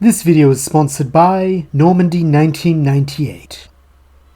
This video is sponsored by Normandy 1998.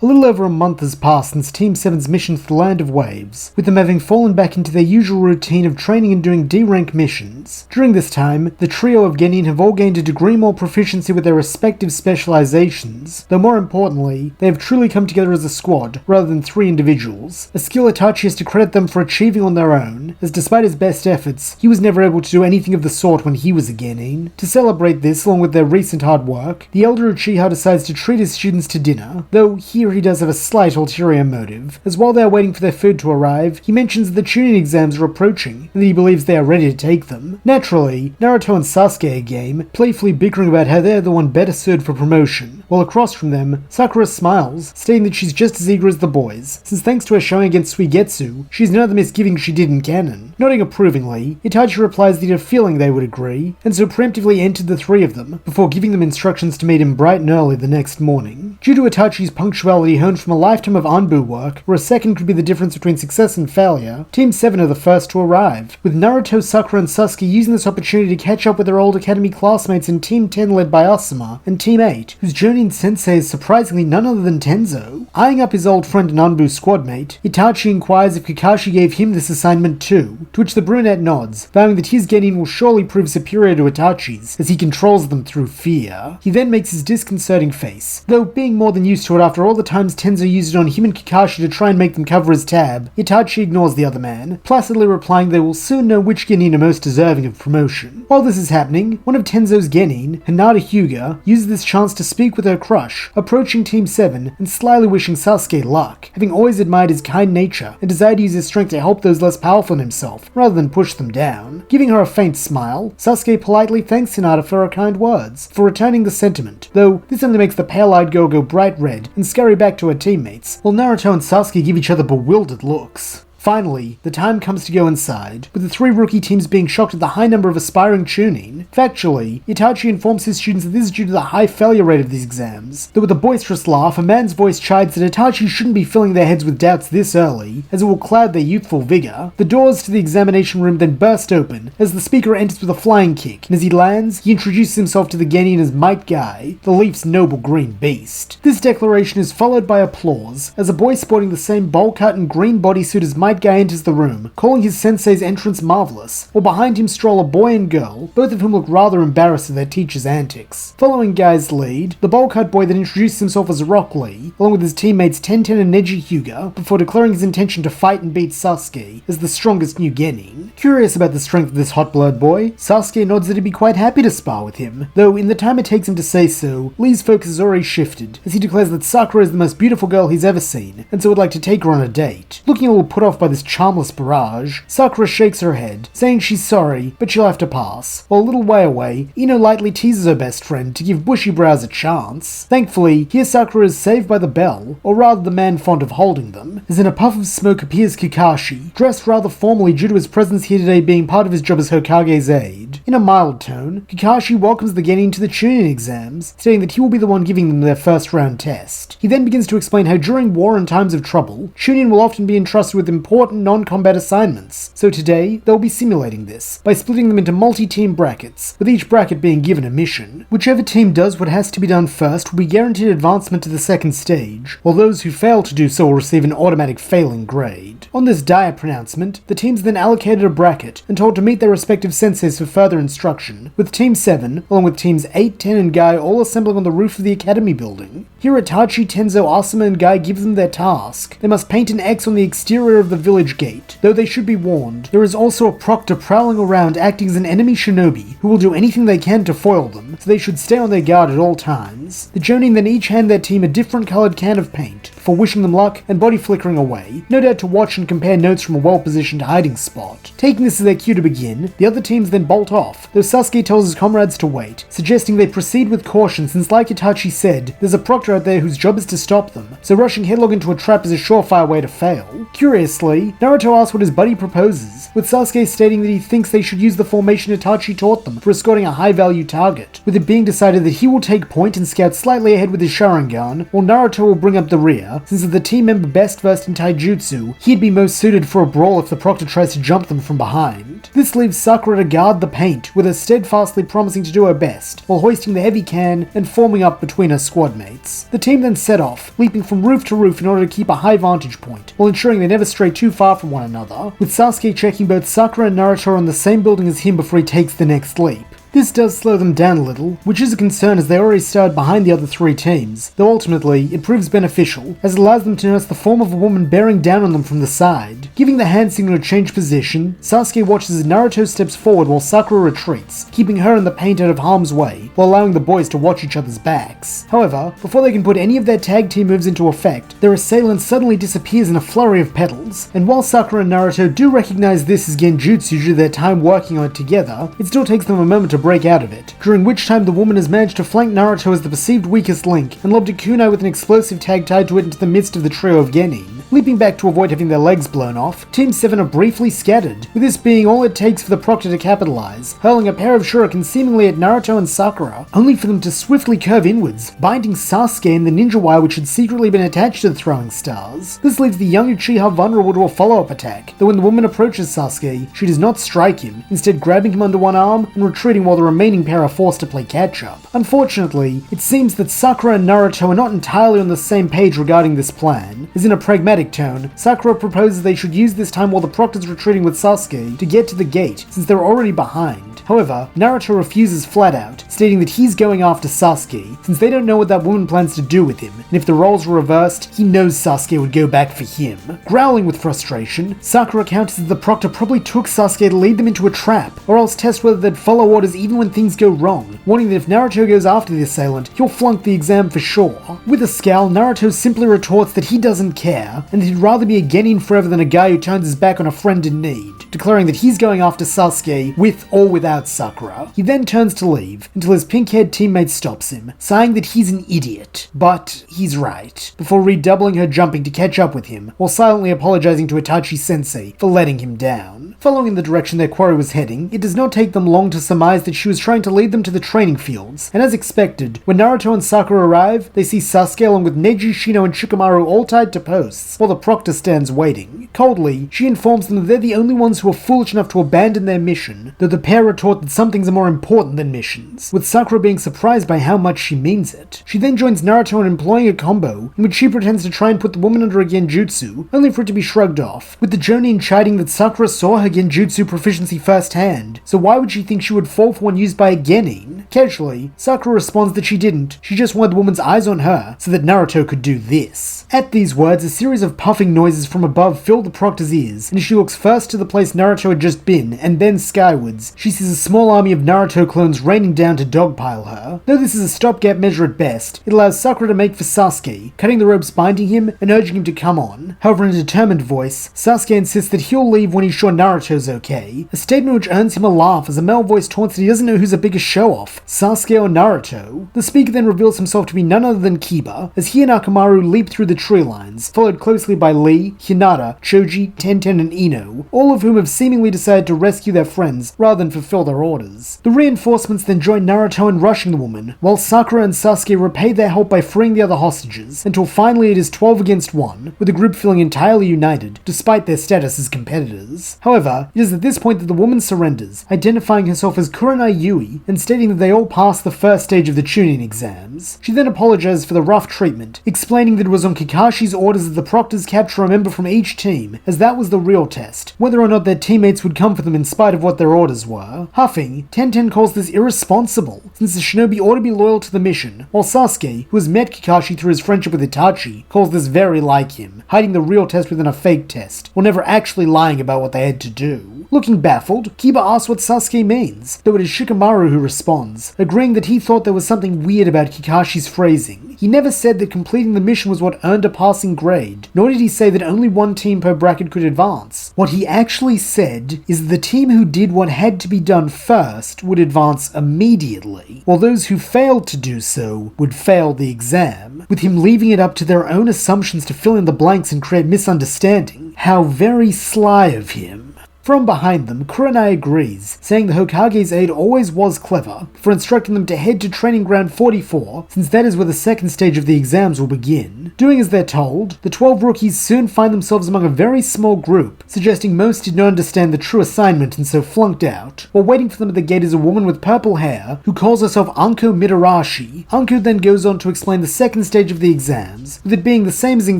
A little over a month has passed since Team 7's mission to the Land of Waves, with them having fallen back into their usual routine of training and doing D-rank missions. During this time, the trio of Genin have all gained a degree more proficiency with their respective specializations, though more importantly, they have truly come together as a squad, rather than three individuals, a skill Itachi has to credit them for achieving on their own, as despite his best efforts, he was never able to do anything of the sort when he was a Genin. To celebrate this, along with their recent hard work, the elder Uchiha decides to treat his students to dinner, though here he does have a slight ulterior motive, as while they are waiting for their food to arrive, he mentions that the Chunin exams are approaching, and that he believes they are ready to take them. Naturally, Naruto and Sasuke are game, playfully bickering about how they're the one better suited for promotion, while across from them, Sakura smiles, stating that she's just as eager as the boys, since thanks to her showing against Suigetsu, she's none of the misgivings she did in canon. Nodding approvingly, Itachi replies that he had a feeling they would agree, and so preemptively entered the three of them, before giving them instructions to meet him bright and early the next morning. Due to Itachi's punctuality honed from a lifetime of Anbu work, where a second could be the difference between success and failure, Team 7 are the first to arrive, with Naruto, Sakura and Sasuke using this opportunity to catch up with their old academy classmates in Team 10 led by Asuma, and Team 8, whose Jonin sensei is surprisingly none other than Tenzo. Eyeing up his old friend and Anbu squadmate, Itachi inquires if Kakashi gave him this assignment too, to which the brunette nods, vowing that his Genin will surely prove superior to Itachi's, as he controls them through fear. He then makes his disconcerting face, though being more than used to it after all the times Tenzo used it on him and Kakashi to try and make them cover his tab, Itachi ignores the other man, placidly replying they will soon know which Genin are most deserving of promotion. While this is happening, one of Tenzo's Genin, Hinata Hyuga, uses this chance to speak with her crush, approaching Team 7 and slyly wishing Sasuke luck, having always admired his kind nature and desired to use his strength to help those less powerful than himself, rather than push them down. Giving her a faint smile, Sasuke politely thanks Hinata for her kind words, for returning the sentiment, though this only makes the pale-eyed girl go bright red and scurry back to her teammates, while Naruto and Sasuke give each other bewildered looks. Finally, the time comes to go inside, with the three rookie teams being shocked at the high number of aspiring Chunin. Factually, Itachi informs his students that this is due to the high failure rate of these exams, though with a boisterous laugh, a man's voice chides that Itachi shouldn't be filling their heads with doubts this early, as it will cloud their youthful vigor. The doors to the examination room then burst open, as the speaker enters with a flying kick, and as he lands, he introduces himself to the Genin as Might Guy, the Leaf's noble green beast. This declaration is followed by applause, as a boy sporting the same bowl cut and green bodysuit as Might Guy enters the room, calling his sensei's entrance marvelous, while behind him stroll a boy and girl, both of whom look rather embarrassed at their teacher's antics. Following Guy's lead, the bowl cut boy then introduces himself as Rock Lee, along with his teammates Tenten and Neji Hyuga, before declaring his intention to fight and beat Sasuke as the strongest new Genin. Curious about the strength of this hot-blood boy, Sasuke nods that he'd be quite happy to spar with him, though in the time it takes him to say so, Lee's focus has already shifted, as he declares that Sakura is the most beautiful girl he's ever seen, and so would like to take her on a date. Looking a little put off by this harmless barrage, Sakura shakes her head, saying she's sorry, but she'll have to pass, while a little way away, Ino lightly teases her best friend to give bushy brows a chance. Thankfully, here Sakura is saved by the bell, or rather the man fond of holding them, as in a puff of smoke appears Kakashi, dressed rather formally due to his presence here today being part of his job as Hokage's aide. In a mild tone, Kakashi welcomes the Genin to the Chunin exams, stating that he will be the one giving them their first round test. He then begins to explain how during war and times of trouble, Chunin will often be entrusted with important non-combat assignments, so today they'll be simulating this by splitting them into multi-team brackets, with each bracket being given a mission. Whichever team does what has to be done first will be guaranteed advancement to the second stage, while those who fail to do so will receive an automatic failing grade. On this dire pronouncement, the teams then allocated a bracket and told to meet their respective senseis for further instruction, with Team 7, along with Teams 8, 10 and Guy all assembling on the roof of the academy building. Here Itachi, Tenzo, Asuma and Guy give them their task. They must paint an X on the exterior of the village gate, though they should be warned, there is also a proctor prowling around acting as an enemy shinobi who will do anything they can to foil them, so they should stay on their guard at all times. The Jonin then each hand their team a different coloured can of paint, for wishing them luck and body flickering away, no doubt to watch and compare notes from a well-positioned hiding spot. Taking this as their cue to begin, the other teams then bolt off, though Sasuke tells his comrades to wait, suggesting they proceed with caution since like Itachi said, there's a proctor out there whose job is to stop them, so rushing headlong into a trap is a surefire way to fail. Curiously, Naruto asks what his buddy proposes, with Sasuke stating that he thinks they should use the formation Itachi taught them for escorting a high-value target, with it being decided that he will take point and scout slightly ahead with his Sharingan, while Naruto will bring up the rear, clear, since as the team member best versed in taijutsu, he'd be most suited for a brawl if the proctor tries to jump them from behind. This leaves Sakura to guard the paint, with her steadfastly promising to do her best, while hoisting the heavy can and forming up between her squad mates. The team then set off, leaping from roof to roof in order to keep a high vantage point, while ensuring they never stray too far from one another, with Sasuke checking both Sakura and Naruto are on the same building as him before he takes the next leap. This does slow them down a little, which is a concern as they already started behind the other three teams, though ultimately it proves beneficial as it allows them to notice the form of a woman bearing down on them from the side. Giving the hand signal to change position, Sasuke watches as Naruto steps forward while Sakura retreats, keeping her in the paint out of harm's way, while allowing the boys to watch each other's backs. However, before they can put any of their tag team moves into effect, their assailant suddenly disappears in a flurry of petals, and while Sakura and Naruto do recognize this as genjutsu due to their time working on it together, it still takes them a moment to break out of it, during which time the woman has managed to flank Naruto as the perceived weakest link and lobbed a kunai with an explosive tag tied to it into the midst of the trio of genin. Leaping back to avoid having their legs blown off, Team 7 are briefly scattered, with this being all it takes for the proctor to capitalize, hurling a pair of shurikens seemingly at Naruto and Sakura, only for them to swiftly curve inwards, binding Sasuke and the ninja wire which had secretly been attached to the throwing stars. This leaves the young Uchiha vulnerable to a follow-up attack, though when the woman approaches Sasuke, she does not strike him, instead grabbing him under one arm and retreating while the remaining pair are forced to play catch-up. Unfortunately, it seems that Sakura and Naruto are not entirely on the same page regarding this plan, as in a pragmatic tone, Sakura proposes they should use this time while the proctor's retreating with Sasuke to get to the gate, since they're already behind. However, Naruto refuses flat out, stating that he's going after Sasuke, since they don't know what that woman plans to do with him, and if the roles were reversed, he knows Sasuke would go back for him. Growling with frustration, Sakura counters that the proctor probably took Sasuke to lead them into a trap, or else test whether they'd follow orders even when things go wrong, warning that if Naruto goes after the assailant, he'll flunk the exam for sure. With a scowl, Naruto simply retorts that he doesn't care, and that he'd rather be a genin forever than a guy who turns his back on a friend in need, declaring that he's going after Sasuke with or without Sakura. He then turns to leave, until his pink-haired teammate stops him, sighing that he's an idiot. But he's right, before redoubling her jumping to catch up with him, while silently apologizing to Itachi sensei for letting him down. Following in the direction their quarry was heading, it does not take them long to surmise that she was trying to lead them to the training fields, and as expected, when Naruto and Sakura arrive, they see Sasuke along with Neji, Shino, and Shikamaru all tied to posts, while the proctor stands waiting. Coldly, she informs them that they're the only ones who are foolish enough to abandon their mission, though the pair retort that some things are more important than missions, with Sakura being surprised by how much she means it. She then joins Naruto in employing a combo, in which she pretends to try and put the woman under a genjutsu, only for it to be shrugged off, with the Jonin chiding that Sakura saw her genjutsu proficiency firsthand, so why would she think she would fall for one used by a genin? Casually, Sakura responds that she didn't, she just wanted the woman's eyes on her, so that Naruto could do this. At these words, a series of puffing noises from above fill the proctor's ears, and as she looks first to the place Naruto had just been, and then skywards, she sees a small army of Naruto clones raining down to dogpile her. Though this is a stopgap measure at best, it allows Sakura to make for Sasuke, cutting the ropes binding him and urging him to come on. However, in a determined voice, Sasuke insists that he'll leave when he's sure Naruto's okay, a statement which earns him a laugh as a male voice taunts that he doesn't know who's a bigger show-off, Sasuke or Naruto. The speaker then reveals himself to be none other than Kiba, as he and Akamaru leap through the tree lines, followed closely by Lee, Hinata, Choji, Tenten, and Ino, all of whom have seemingly decided to rescue their friends rather than fulfill their orders. The reinforcements then join Naruto in rushing the woman, while Sakura and Sasuke repay their help by freeing the other hostages, until finally it is 12 against 1, with the group feeling entirely united, despite their status as competitors. However, it is at this point that the woman surrenders, identifying herself as Kurenai Yui, and stating that they all passed the first stage of the Chunin exams. She then apologizes for the rough treatment, explaining that it was on Kakashi's orders that the proctors capture a member from each team, as that was the real test, whether or not their teammates would come for them in spite of what their orders were. Huffing, Tenten calls this irresponsible, since the shinobi ought to be loyal to the mission, while Sasuke, who has met Kakashi through his friendship with Itachi, calls this very like him, hiding the real test within a fake test, while never actually lying about what they had to do. Looking baffled, Kiba asks what Sasuke means, though it is Shikamaru who responds, agreeing that he thought there was something weird about Kakashi's phrasing. He never said that completing the mission was what earned a passing grade, nor did he say that only one team per bracket could advance. What he actually said is that the team who did what had to be done first would advance immediately, while those who failed to do so would fail the exam, with him leaving it up to their own assumptions to fill in the blanks and create misunderstanding. How very sly of him. From behind them, Kurenai agrees, saying the Hokage's aide always was clever for instructing them to head to Training Ground 44, since that is where the second stage of the exams will begin. Doing as they're told, the 12 rookies soon find themselves among a very small group, suggesting most did not understand the true assignment and so flunked out. While waiting for them at the gate is a woman with purple hair, who calls herself Anko Mitarashi. Anko then goes on to explain the second stage of the exams, with it being the same as in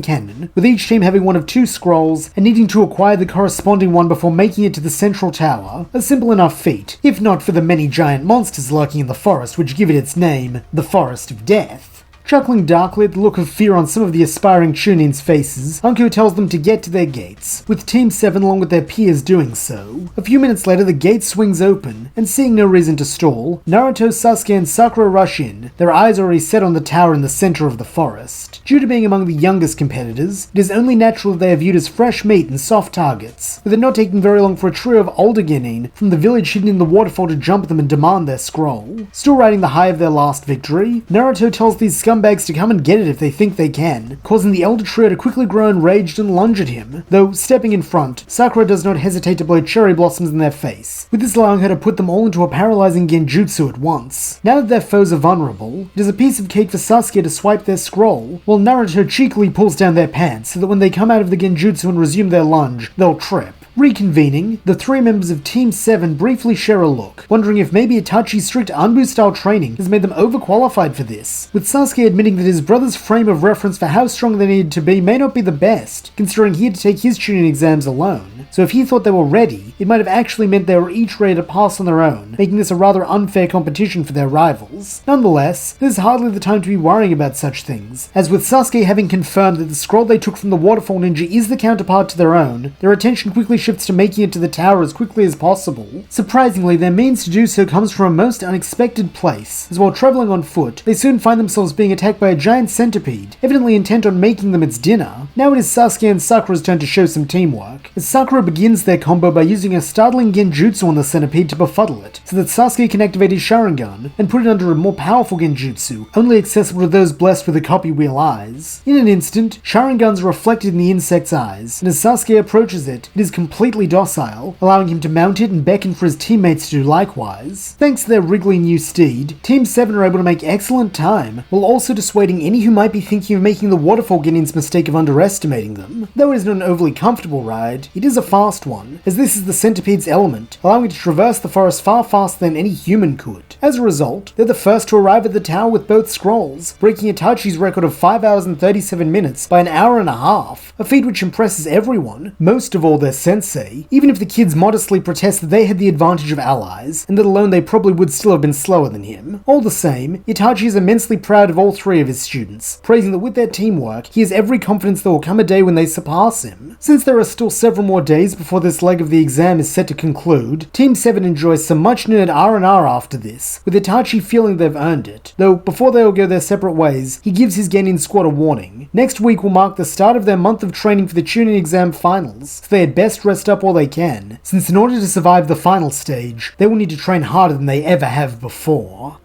canon, with each team having one of two scrolls and needing to acquire the corresponding one before making it to the central tower, a simple enough feat, if not for the many giant monsters lurking in the forest which give it its name, the Forest of Death. Chuckling darkly at the look of fear on some of the aspiring Chunin's faces, Anko tells them to get to their gates, with Team 7 along with their peers doing so. A few minutes later the gate swings open, and seeing no reason to stall, Naruto, Sasuke and Sakura rush in, their eyes already set on the tower in the center of the forest. Due to being among the youngest competitors, it is only natural that they are viewed as fresh meat and soft targets, with it not taking very long for a trio of older genin from the village hidden in the waterfall to jump them and demand their scroll. Still riding the high of their last victory, Naruto tells these scumbags to come and get it if they think they can, causing the elder trio to quickly grow enraged and lunge at him, though stepping in front, Sakura does not hesitate to blow cherry blossoms in their face, with this allowing her to put them all into a paralyzing genjutsu at once. Now that their foes are vulnerable, it is a piece of cake for Sasuke to swipe their scroll, while Naruto cheekily pulls down their pants so that when they come out of the genjutsu and resume their lunge, they'll trip. Reconvening, the three members of Team 7 briefly share a look, wondering if maybe Itachi's strict Anbu-style training has made them overqualified for this, with Sasuke admitting that his brother's frame of reference for how strong they needed to be may not be the best, considering he had to take his Chunin exams alone. So if he thought they were ready, it might have actually meant they were each ready to pass on their own, making this a rather unfair competition for their rivals. Nonetheless, this is hardly the time to be worrying about such things, as with Sasuke having confirmed that the scroll they took from the Waterfall Ninja is the counterpart to their own, their attention quickly shifts to making it to the tower as quickly as possible. Surprisingly, their means to do so comes from a most unexpected place, as while traveling on foot, they soon find themselves being attacked by a giant centipede, evidently intent on making them its dinner. Now it is Sasuke and Sakura's turn to show some teamwork, as Sakura begins their combo by using a startling genjutsu on the centipede to befuddle it, so that Sasuke can activate his Sharingan and put it under a more powerful genjutsu, only accessible to those blessed with the copy wheel eyes. In an instant, Sharingans are reflected in the insect's eyes, and as Sasuke approaches it, it is completely docile, allowing him to mount it and beckon for his teammates to do likewise. Thanks to their wriggly new steed, Team 7 are able to make excellent time, while also dissuading any who might be thinking of making the Waterfall Genin's mistake of underestimating them. Though it is not an overly comfortable ride, it is a fast one, as this is the centipede's element, allowing it to traverse the forest far faster than any human could. As a result, they're the first to arrive at the tower with both scrolls, breaking Itachi's record of 5 hours and 37 minutes by an hour and a half, a feat which impresses everyone, most of all their sensei, even if the kids modestly protest that they had the advantage of allies, and that alone they probably would still have been slower than him. All the same, Itachi is immensely proud of all three of his students, praising that with their teamwork, he has every confidence there will come a day when they surpass him. Since there are still several more days before this leg of the exam is set to conclude, Team 7 enjoys some much-needed R&R after this, with Itachi feeling they've earned it, though before they all go their separate ways, he gives his Genin squad a warning. Next week will mark the start of their month of training for the Chunin exam finals, so they had best rest up while they can, since in order to survive the final stage, they will need to train harder than they ever have before.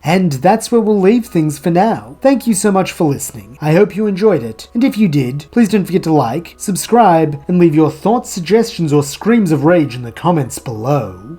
And that's where we'll leave things for now. Thank you so much for listening. I hope you enjoyed it, and if you did, please don't forget to like, subscribe, and leave your thoughts, suggestions, or screams of rage in the comments below.